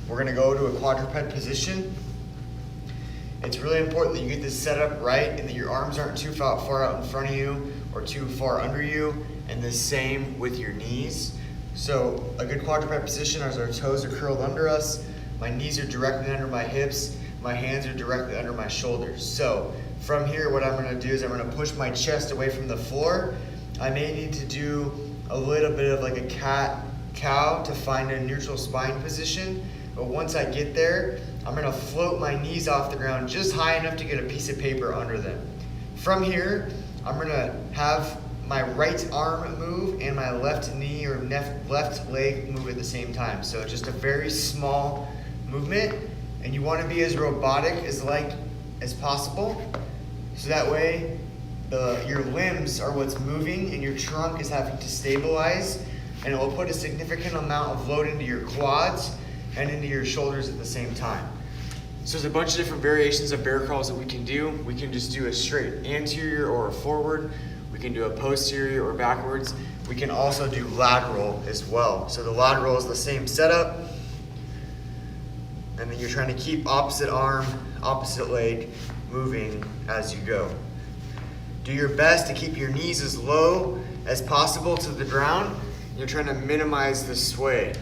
We're gonna go to a quadruped position. It's really important that you get this set up right and that your arms aren't too far out in front of you or too far under you, and the same with your knees. So a good quadruped position is our toes are curled under us, my knees are directly under my hips, my hands are directly under my shoulders. So from here, what I'm gonna do is I'm gonna push my chest away from the floor. I may need to do a little bit of like a cat-cow to find a neutral spine position, but once I get there, I'm gonna float my knees off the ground just high enough to get a piece of paper under them. From here, I'm gonna have my right arm move and my left knee or left leg move at the same time. So just a very small movement, and you wanna be as robotic as possible, so that way your limbs are what's moving and your trunk is having to stabilize, and it will put a significant amount of load into your quads and into your shoulders at the same time. So there's a bunch of different variations of bear crawls that we can do. We can just do a straight anterior or a forward. We can do a posterior or backwards. We can also do lateral as well. So the lateral is the same setup, and then you're trying to keep opposite arm, opposite leg moving as you go. Do your best to keep your knees as low as possible to the ground. You're trying to minimize the sway.